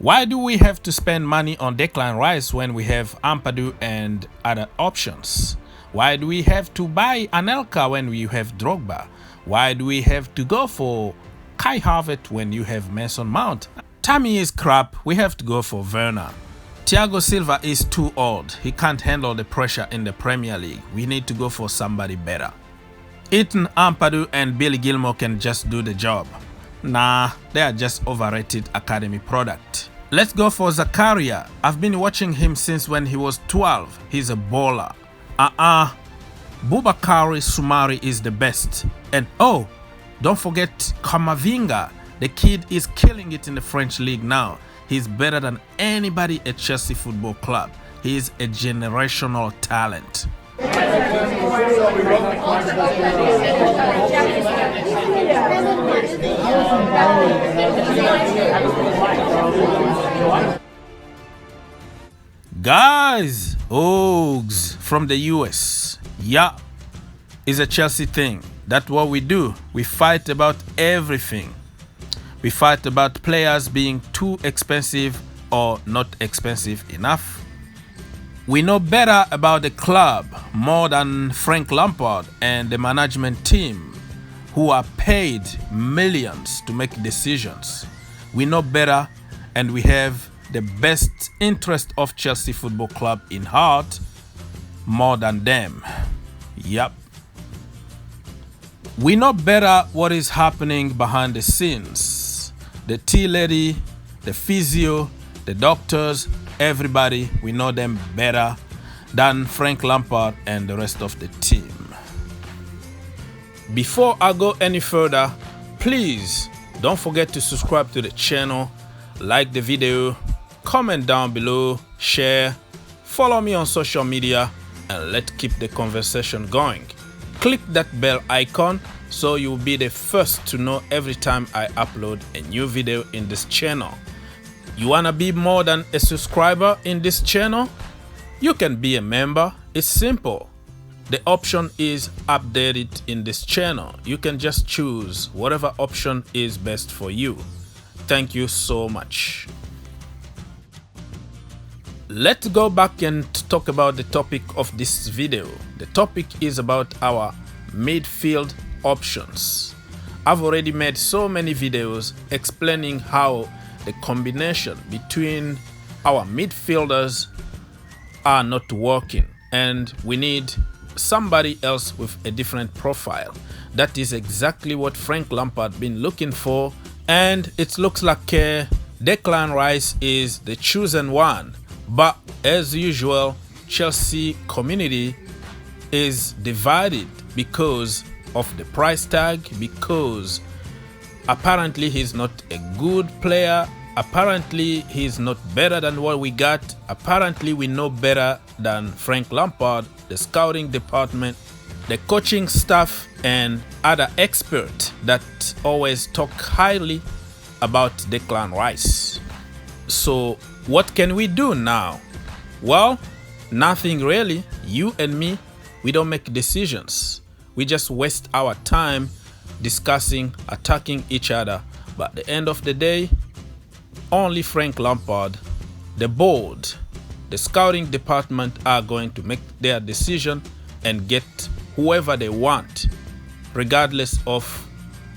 Why do we have to spend money on Declan Rice when we have Ampadu and other options? Why do we have to buy Anelka when we have Drogba? Why do we have to go for Kai Havertz when you have Mason Mount? Tammy is crap, we have to go for Werner. Thiago Silva is too old, he can't handle the pressure in the Premier League. We need to go for somebody better. Ethan Ampadu and Billy Gilmour can just do the job. Nah, they are just overrated academy product. Let's go for Zakaria. I've been watching him since when he was 12. He's a baller. Boubakary Soumare is the best. And oh, don't forget Kamavinga. The kid is killing it in the French league now. He's better than anybody at Chelsea Football Club. He is a generational talent. Guys, Ogs from the US. Yeah, it's a Chelsea thing. That's what we do. We fight about everything. We fight about players being too expensive or not expensive enough. We know better about the club more than Frank Lampard and the management team who are paid millions to make decisions. We know better and we have the best interest of Chelsea Football Club in heart more than them. Yep. We know better what is happening behind the scenes. The tea lady, the physio, the doctors, everybody, we know them better than Frank Lampard and the rest of the team. Before I go any further, please don't forget to subscribe to the channel, like the video, comment down below, share, follow me on social media, and let's keep the conversation going. Click that bell icon so you'll be the first to know every time I upload a new video in this channel. You wanna be more than a subscriber in this channel? You can be a member. It's simple. The option is updated in this channel. You can just choose whatever option is best for you. Thank you so much. Let's go back and talk about the topic of this video. The topic is about our midfield options. I've already made so many videos explaining how the combination between our midfielders are not working and we need somebody else with a different profile. That is exactly what Frank Lampard been looking for, and it looks like Declan Rice is the chosen one. But as usual, Chelsea community is divided because of the price tag, because apparently he's not a good player. Apparently he's not better than what we got. Apparently we know better than Frank Lampard, the scouting department, the coaching staff, and other experts that always talk highly about Declan Rice. So what can we do now? Well, nothing really. You and me, we don't make decisions. We just waste our time discussing, attacking each other. But at the end of the day, only Frank Lampard, the board, the scouting department are going to make their decision and get whoever they want, regardless of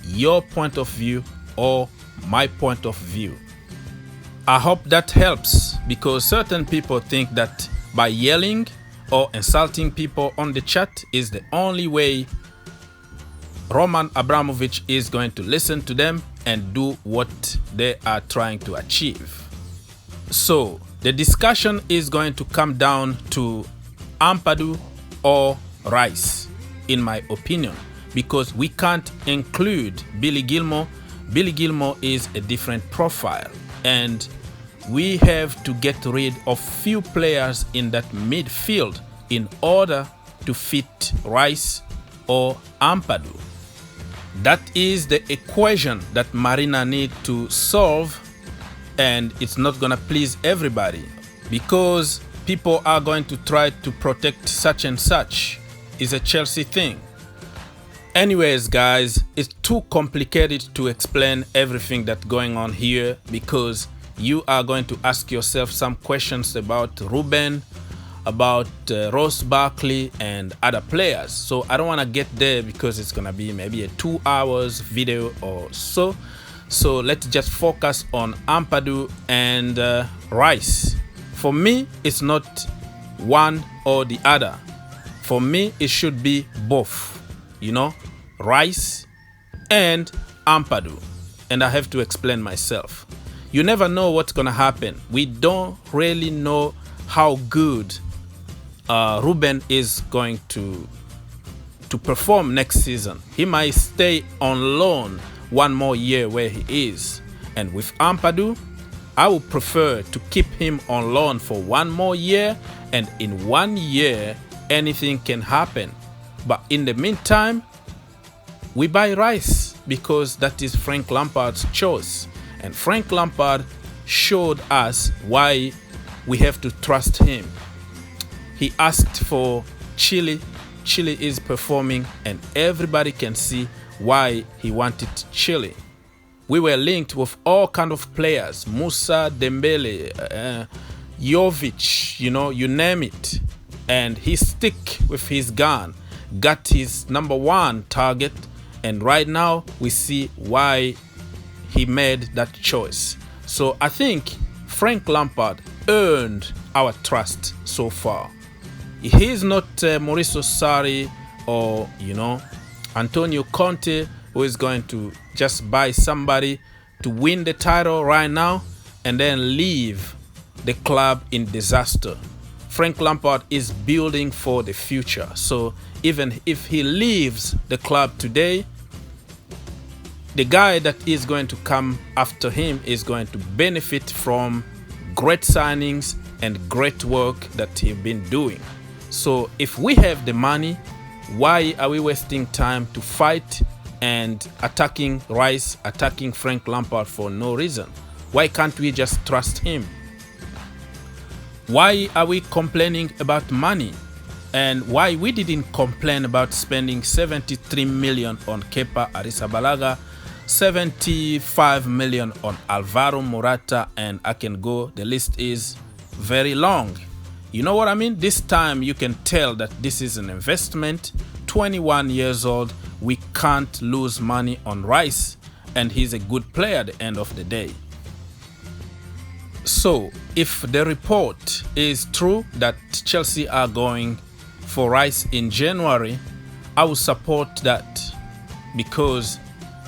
your point of view or my point of view. I hope that helps, because certain people think that by yelling or insulting people on the chat is the only way Roman Abramovich is going to listen to them and do what they are trying to achieve. So the discussion is going to come down to Ampadu or Rice, in my opinion, because we can't include Billy Gilmour. Billy Gilmour is a different profile, and we have to get rid of few players in that midfield in order to fit Rice or Ampadu. That is the equation that Marina need to solve, and it's not gonna please everybody because people are going to try to protect such and such. It's a Chelsea thing. Anyways, guys, it's too complicated to explain everything that's going on here because you are going to ask yourself some questions about Ruben, about Ross Barkley and other players. So I don't want to get there because it's going to be maybe a 2 hours video or so. So let's just focus on Ampadu and Rice. For me, it's not one or the other. For me, it should be both, you know, Rice and Ampadu. And I have to explain myself. You never know what's going to happen. We don't really know how good Ruben is going to perform next season. He might stay on loan one more year where he is. And with Ampadu, I would prefer to keep him on loan for one more year, and in 1 year, anything can happen. But in the meantime, we buy Rice because that is Frank Lampard's choice. And Frank Lampard showed us why we have to trust him. He asked for Chile. Chile is performing, and everybody can see why he wanted Chile. We were linked with all kind of players, Musa, Dembele, Jovic, you know, you name it. And he stick with his gun, got his #1 target, and right now we see why he made that choice. So I think Frank Lampard earned our trust so far. He is not Mauricio Sarri or, you know, Antonio Conte, who is going to just buy somebody to win the title right now and then leave the club in disaster. Frank Lampard is building for the future. So even if he leaves the club today, the guy that is going to come after him is going to benefit from great signings and great work that he's been doing. So if we have the money, why are we wasting time to fight and attacking Rice, attacking Frank Lampard for no reason? Why can't we just trust him? Why are we complaining about money? And why we didn't complain about spending 73 million on Kepa Arrizabalaga, 75 million on Alvaro Morata, and I can go, the list is very long. You know what I mean? This time you can tell that this is an investment. 21 years old, we can't lose money on Rice, and he's a good player at the end of the day. So if the report is true that Chelsea are going for Rice in January, I will support that because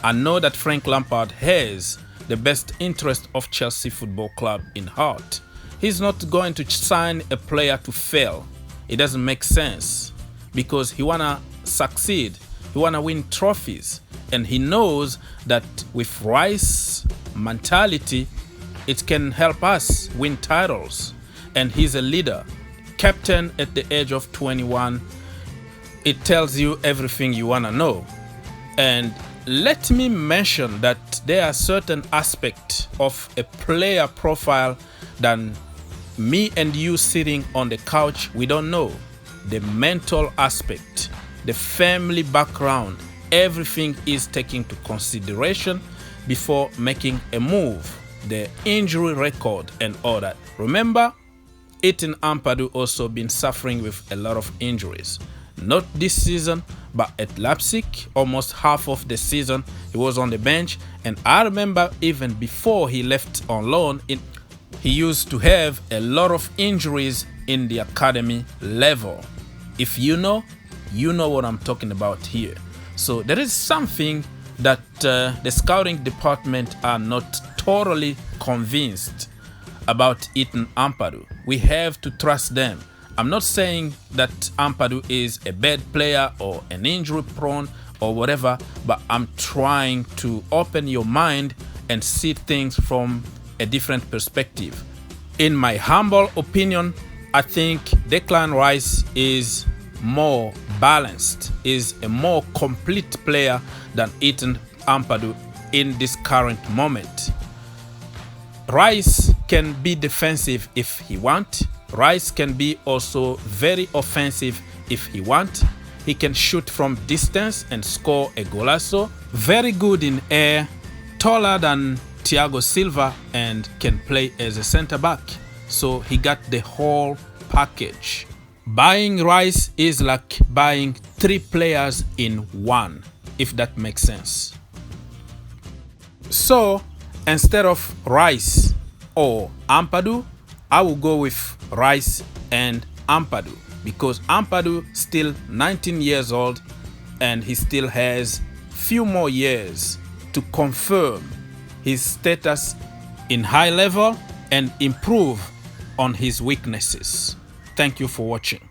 I know that Frank Lampard has the best interest of Chelsea Football Club in heart. He's not going to sign a player to fail. It doesn't make sense because he wanna succeed. He wanna win trophies, and he knows that with Rice mentality, it can help us win titles. And he's a leader, captain at the age of 21. It tells you everything you wanna know. And let me mention that there are certain aspects of a player profile that me and you sitting on the couch, we don't know. The mental aspect, the family background, everything is taken into consideration before making a move. The injury record and all that. Remember, Ethan Ampadu also been suffering with a lot of injuries. Not this season, but at Leipzig, almost half of the season, he was on the bench. And I remember even before he left on loan, he used to have a lot of injuries in the academy level. If you know what I'm talking about here. So there is something that the scouting department are not totally convinced about Ethan Ampadu. We have to trust them. I'm not saying that Ampadu is a bad player or an injury prone or whatever, but I'm trying to open your mind and see things from a different perspective. In my humble opinion, I think Declan Rice is more balanced, is a more complete player than Ethan Ampadu in this current moment. Rice can be defensive if he wants. Rice can be also very offensive if he wants. He can shoot from distance and score a golazo. Very good in air, taller than Thiago Silva and can play as a center back. So he got the whole package. Buying Rice is like buying 3 players in one, if that makes sense. So instead of Rice or Ampadu, I will go with Rice and Ampadu, because Ampadu still 19 years old and he still has few more years to confirm his status in high level and improve on his weaknesses. Thank you for watching.